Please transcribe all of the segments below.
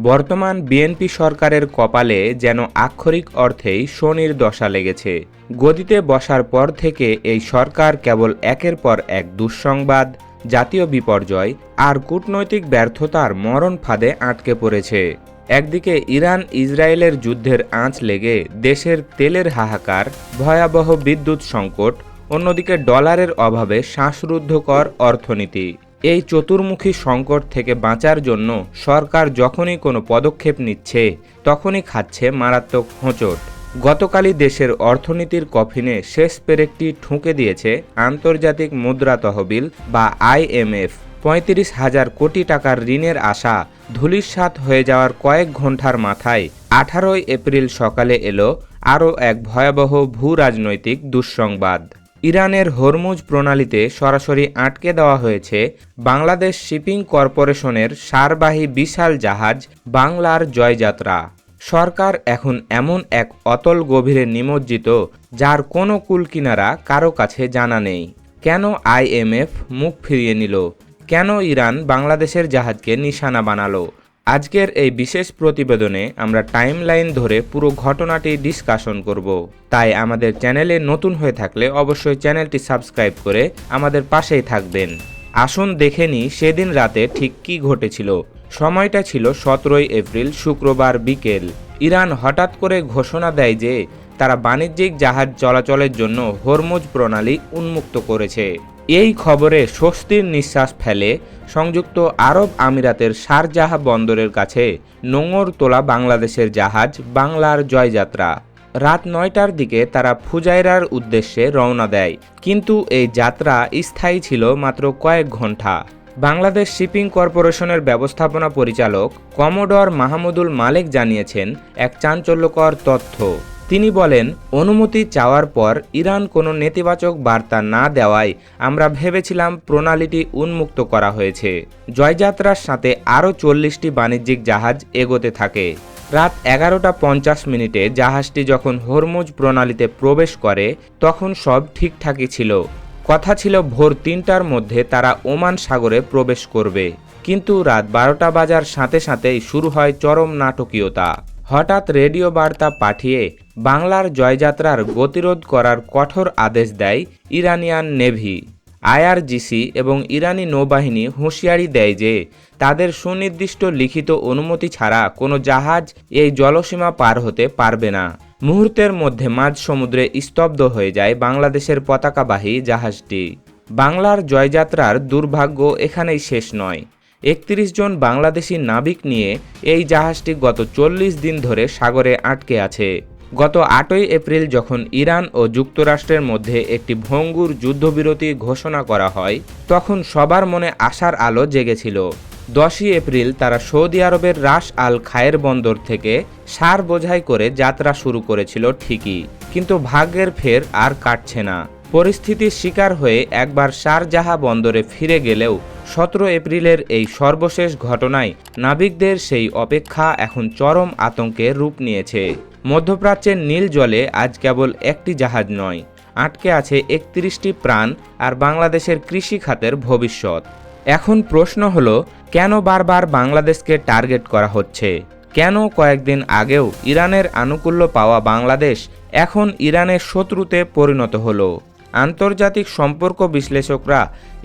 বর্তমান বিএনপি সরকারের কপালে যেন আক্ষরিক অর্থেই শনির দশা লেগেছে। গদিতে বসার পর থেকে এই সরকার কেবল একের পর এক দুঃসংবাদ, জাতীয় বিপর্যয় আর কূটনৈতিক ব্যর্থতার মরণ ফাঁদে আটকে পড়েছে। একদিকে ইরান ইসরায়েলের যুদ্ধের আঁচ লেগে দেশের তেলের হাহাকার, ভয়াবহ বিদ্যুৎ সংকট, অন্যদিকে ডলারের অভাবে শ্বাসরুদ্ধকর অর্থনীতি। এই চতুর্মুখী সংকট থেকে বাঁচার জন্য সরকার যখনই কোনো পদক্ষেপ নিচ্ছে তখনই খাচ্ছে মারাত্মক হোঁচট। গতকালই দেশের অর্থনীতির কফিনে শেষ পেরেকটি ঠুকে দিয়েছে আন্তর্জাতিক মুদ্রা তহবিল বা IMF। ৩৫,০০০ কোটি টাকার ঋণের আশা ধূলিসাৎ হয়ে যাওয়ার কয়েক ঘণ্টার মাথায় ১৮ এপ্রিল সকালে এলো আরও এক ভয়াবহ ভূ রাজনৈতিক দুঃসংবাদ। ইরানের হরমুজ প্রণালীতে সরাসরি আটকে দেওয়া হয়েছে বাংলাদেশ শিপিং কর্পোরেশনের সারবাহী বিশাল জাহাজ বাংলার জয়যাত্রা। সরকার এখন এমন এক অতল গভীরে নিমজ্জিত যার কোনো কুলকিনারা কারো কাছে জানা নেই। কেন IMF মুখ ফিরিয়ে নিল? কেন ইরান বাংলাদেশের জাহাজকে নিশানা বানালো? আজকের এই বিশেষ প্রতিবেদনে আমরা টাইমলাইন ধরে পুরো ঘটনাটি ডিসকাশন করব। তাই আমাদের চ্যানেলে নতুন হয়ে থাকলে অবশ্যই চ্যানেলটি সাবস্ক্রাইব করে আমাদের পাশেই থাকবেন। আসুন দেখে নিই সেদিন রাতে ঠিক কী ঘটেছিল। সময়টা ছিল 17 এপ্রিল শুক্রবার বিকেল। ইরান হঠাৎ করে ঘোষণা দেয় যে তারা বাণিজ্যিক জাহাজ চলাচলের জন্য হরমুজ প্রণালী উন্মুক্ত করেছে। এই খবরে স্বস্তির নিঃশ্বাস ফেলে সংযুক্ত আরব আমিরাতের শারজাহ বন্দরের কাছে নোঙর তোলা বাংলাদেশের জাহাজ বাংলার জয়যাত্রা। রাত ৯টার দিকে তারা ফুজাইরার উদ্দেশ্যে রওনা দেয়, কিন্তু এই যাত্রা স্থায়ী ছিল মাত্র কয়েক ঘণ্টা। বাংলাদেশ শিপিং কর্পোরেশনের ব্যবস্থাপনা পরিচালক কমোডর মাহমুদুল মালেক জানিয়েছেন এক চাঞ্চল্যকর তথ্য। তিনি বলেন, অনুমতি চাওয়ার পর ইরান কোনো নেতিবাচক বার্তা না দেওয়ায় আমরা ভেবেছিলাম প্রণালীটি উন্মুক্ত করা হয়েছে। জয়যাত্রার সাথে আরও ৪০টি বাণিজ্যিক জাহাজ এগোতে থাকে। রাত 11:50 জাহাজটি যখন হরমুজ প্রণালীতে প্রবেশ করে তখন সব ঠিকঠাকই ছিল। কথা ছিল ভোর ৩টার মধ্যে তারা ওমান সাগরে প্রবেশ করবে, কিন্তু রাত 12টা বাজার সাথে সাথেই শুরু হয় চরম নাটকীয়তা। হঠাৎ রেডিও বার্তা পাঠিয়ে বাংলার জয়যাত্রার গতিরোধ করার কঠোর আদেশ দেয় ইরানিয়ান নেভি। IRGC এবং ইরানি নৌবাহিনী হুঁশিয়ারি দেয় যে তাদের সুনির্দিষ্ট লিখিত অনুমতি ছাড়া কোনো জাহাজ এই জলসীমা পার হতে পারবে না। মুহূর্তের মধ্যে মাঝ সমুদ্রে স্তব্ধ হয়ে যায় বাংলাদেশের পতাকাবাহী জাহাজটি। বাংলার জয়যাত্রার দুর্ভাগ্য এখানেই শেষ নয়। ৩১ জন বাংলাদেশি নাবিক নিয়ে এই জাহাজটি গত ৪০ দিন ধরে সাগরে আটকে আছে। গত ৮ই এপ্রিল যখন ইরান ও যুক্তরাষ্ট্রের মধ্যে একটি ভঙ্গুর যুদ্ধবিরতি ঘোষণা করা হয় তখন সবার মনে আশার আলো জেগেছিল। 10ই এপ্রিল তারা সৌদি আরবের রাস আল খায়ের বন্দর থেকে সার বোঝাই করে যাত্রা শুরু করেছিল ঠিকই, কিন্তু ভাগ্যের ফের আর কাটছে না। পরিস্থিতির শিকার হয়ে একবার শারজাহ বন্দরে ফিরে গেলেও 17 এপ্রিলের এই সর্বশেষ ঘটনায় নাবিকদের সেই অপেক্ষা এখন চরম আতঙ্কের রূপ নিয়েছে। মধ্যপ্রাচ্যের নীল জলে আজ কেবল একটি জাহাজ নয়, আটকে আছে 31টি প্রাণ আর বাংলাদেশের কৃষি খাতের ভবিষ্যৎ। এখন প্রশ্ন হলো, কেন বারবার বাংলাদেশকে টার্গেট করা হচ্ছে? কেন কয়েকদিন আগেও ইরানের আনুকূল্য পাওয়া বাংলাদেশ এখন ইরানের শত্রুতে পরিণত হলো? আন্তর্জাতিক সম্পর্ক বিশ্লেষকরা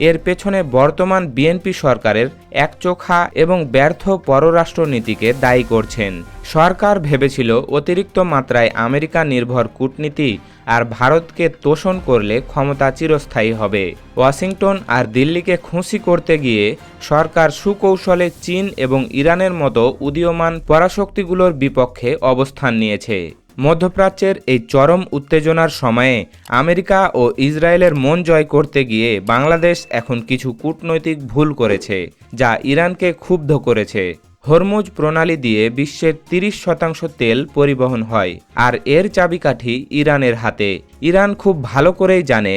এর পেছনে বর্তমান বিএনপি সরকারের একচোখা এবং ব্যর্থ পররাষ্ট্রনীতিকে দায়ী করছেন। সরকার ভেবেছিল অতিরিক্ত মাত্রায় আমেরিকা নির্ভর কূটনীতি আর ভারতকে তোষণ করলে ক্ষমতা চিরস্থায়ী হবে। ওয়াশিংটন আর দিল্লিকে খুশি করতে গিয়ে সরকার সুকৌশলে চীন এবং ইরানের মতো উদীয়মান পরাশক্তিগুলোর বিপক্ষে অবস্থান নিয়েছে। মধ্যপ্রাচ্যের এই চরম উত্তেজনার সময়ে আমেরিকা ও ইসরায়েলের মন জয় করতে গিয়ে বাংলাদেশ এখন কিছু কূটনৈতিক ভুল করেছে যা ইরানকে ক্ষুব্ধ করেছে। হরমুজ প্রণালী দিয়ে বিশ্বের 30% তেল পরিবহন হয়, আর এর চাবিকাঠি ইরানের হাতে। ইরান খুব ভালো করেই জানে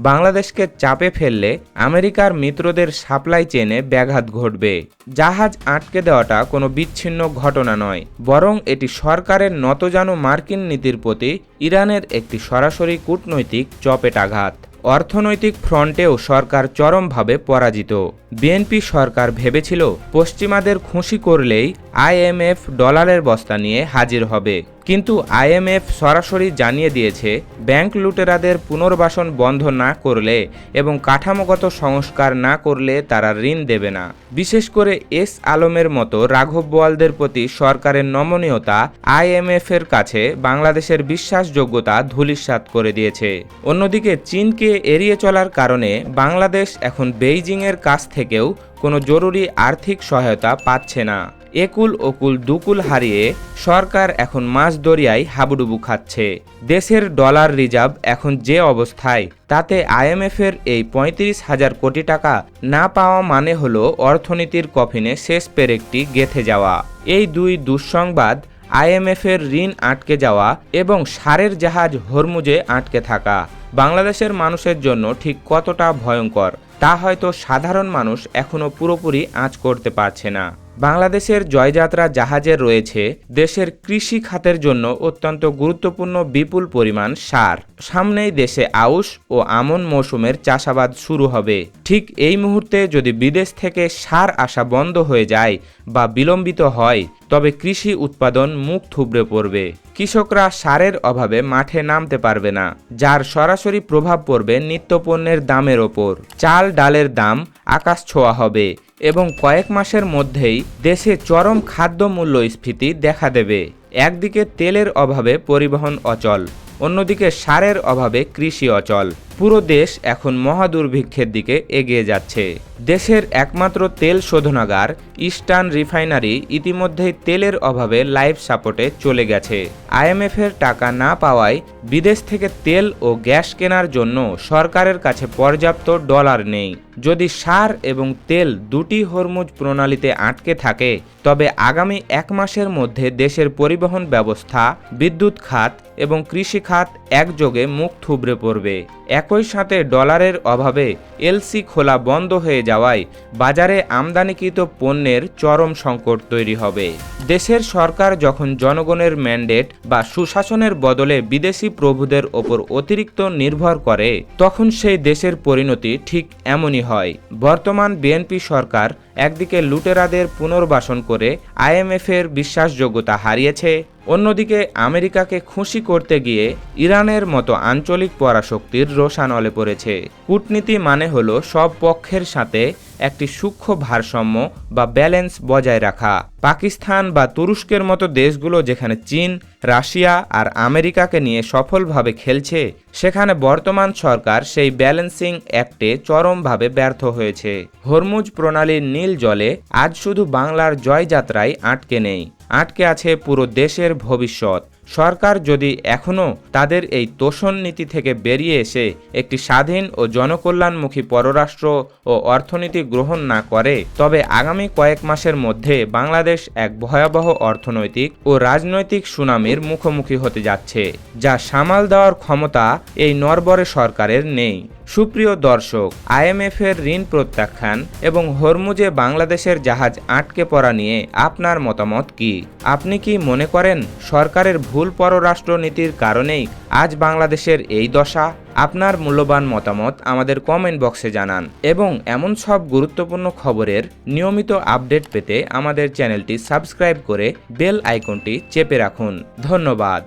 বাংলাদেশকে চাপে ফেললে আমেরিকার মিত্রদের সাপ্লাই চেনে ব্যাঘাত ঘটবে। জাহাজ আটকে দেওয়াটা কোনো বিচ্ছিন্ন ঘটনা নয়, বরং এটি সরকারের নতজানু মার্কিন নীতির প্রতি ইরানের একটি সরাসরি কূটনৈতিক চপেটাঘাত। অর্থনৈতিক ফ্রন্টেও সরকার চরমভাবে পরাজিত। বিএনপি সরকার ভেবেছিল পশ্চিমাদের খুশি করলেই আইএমএফ ডলারের বস্তা নিয়ে হাজির হবে, কিন্তু আইএমএফ সরাসরি জানিয়ে দিয়েছে ব্যাংক লুটেরাদের পুনর্বাসন বন্ধ না করলে এবং কাঠামোগত সংস্কার না করলে তারা ঋণ দেবে না। বিশেষ করে এস আলমের মতো রাঘব বোয়ালদের প্রতি সরকারের নমনীয়তা আইএমএফের কাছে বাংলাদেশের বিশ্বাসযোগ্যতা ধূলিসাৎ করে দিয়েছে। অন্যদিকে চীনকে এড়িয়ে চলার কারণে বাংলাদেশ এখন বেইজিংয়ের কাছ থেকেও কোনো জরুরি আর্থিক সহায়তা পাচ্ছে না। একুল ওকুল দুকুল হারিয়ে সরকার এখন মাঝ দরিয়ায় হাবুডুবু খাচ্ছে। দেশের ডলার রিজার্ভ এখন যে অবস্থায়, তাতে আইএমএফের এই ৩৫,০০০ কোটি টাকা না পাওয়া মানে হলো অর্থনীতির কফিনে শেষ পেরেকটি গেঁথে যাওয়া। এই দুই দুঃসংবাদ আইএমএফের ঋণ আটকে যাওয়া এবং সারের জাহাজ হরমুজে আটকে থাকা বাংলাদেশের মানুষের জন্য ঠিক কতটা ভয়ঙ্কর তা হয়তো সাধারণ মানুষ এখনও পুরোপুরি আঁচ করতে পারছে না। বাংলাদেশের জয়যাত্রা জাহাজে রয়েছে দেশের কৃষি খাতের জন্য অত্যন্ত গুরুত্বপূর্ণ বিপুল পরিমাণ সার। সামনেই দেশে আউশ ও আমন মৌসুমের চাষাবাদ শুরু হবে। ঠিক এই মুহূর্তে যদি বিদেশ থেকে সার আসা বন্ধ হয়ে যায় বা বিলম্বিত হয়, তবে কৃষি উৎপাদন মুখ থুবড়ে পড়বে। কৃষকরা সারের অভাবে মাঠে নামতে পারবে না, যার সরাসরি প্রভাব পড়বে নিত্যপণ্যের দামের ওপর। চাল ডালের দাম আকাশ ছোঁয়া হবে এবং কয়েক মাসের মধ্যেই দেশে চরম খাদ্য মূল্যস্ফীতি দেখা দেবে। একদিকে তেলের অভাবে পরিবহন অচল, অন্যদিকে সারের অভাবে কৃষি অচল। পুরো দেশ এখন মহাদুর্ভিক্ষের দিকে এগিয়ে যাচ্ছে। দেশের একমাত্র তেল শোধনাগার ইস্টার্ন রিফাইনারি ইতিমধ্যেই তেলের অভাবে লাইফ সাপোর্টে চলে গেছে। আইএমএফের টাকা না পাওয়ায় বিদেশ থেকে তেল ও গ্যাস কেনার জন্য সরকারের কাছে পর্যাপ্ত ডলার নেই। যদি সার এবং তেল দুটি হরমুজ প্রণালীতে আটকে থাকে, তবে আগামী 1 মাসের মধ্যে দেশের পরিবহন ব্যবস্থা, বিদ্যুৎ খাত এবং কৃষি খাত একযোগে মুখ থুবড়ে পড়বে। একই সাথে ডলারের অভাবে এলসি খোলা বন্ধ হয়ে যাওয়ায় বাজারে আমদানিকৃত পণ্যের চরম সংকট তৈরি হবে। দেশের সরকার যখন জনগণের ম্যান্ডেট বা সুশাসনের বদলে বিদেশি প্রভুদের ওপর অতিরিক্ত নির্ভর করে, তখন সেই দেশের পরিণতি ঠিক এমনই হয়। বর্তমান বিএনপি সরকার একদিকে লুটেরাদের পুনর্বাসন করে আইএমএফের বিশ্বাসযোগ্যতা হারিয়েছে, অন্যদিকে আমেরিকাকে খুশি করতে গিয়ে ইরানের মতো আঞ্চলিক পরাশক্তির রোষানলে পড়েছে। কূটনীতি মানে হলো সব পক্ষের সাথে একটি সূক্ষ্ম ভারসাম্য বা ব্যালেন্স বজায় রাখা। পাকিস্তান বা তুরস্কের মতো দেশগুলো যেখানে চীন, রাশিয়া আর আমেরিকাকে নিয়ে সফলভাবে খেলছে, সেখানে বর্তমান সরকার সেই ব্যালেন্সিং অ্যাক্টে চরমভাবে ব্যর্থ হয়েছে। হরমুজ প্রণালীর নীল জলে আজ শুধু বাংলার জয়যাত্রায় আটকে নেই, আটকে আছে পুরো দেশের ভবিষ্যৎ। সরকার যদি এখনও তাদের এই তোষণ নীতি থেকে বেরিয়ে এসে একটি স্বাধীন ও জনকল্যাণমুখী পররাষ্ট্র ও অর্থনীতি গ্রহণ না করে, তবে আগামী কয়েক মাসের মধ্যে বাংলাদেশ এক ভয়াবহ অর্থনৈতিক ও রাজনৈতিক সুনামির মুখোমুখি হতে যাচ্ছে, যা সামাল দেওয়ার ক্ষমতা এই নড়বড়ে সরকারের নেই। সুপ্রিয় দর্শক, আইএমএফের ঋণ প্রত্যাখ্যান এবং হরমুজে বাংলাদেশের জাহাজ আটকে পড়া নিয়ে আপনার মতামত কি? আপনি কি মনে করেন সরকারের ভুল পররাষ্ট্র নীতির কারণেই আজ বাংলাদেশের এই দশা? আপনার মূল্যবান মতামত আমাদের কমেন্ট বক্সে জানান এবং এমন সব গুরুত্বপূর্ণ খবরের নিয়মিত আপডেট পেতে আমাদের চ্যানেলটি সাবস্ক্রাইব করে বেল আইকনটি চেপে রাখুন। ধন্যবাদ।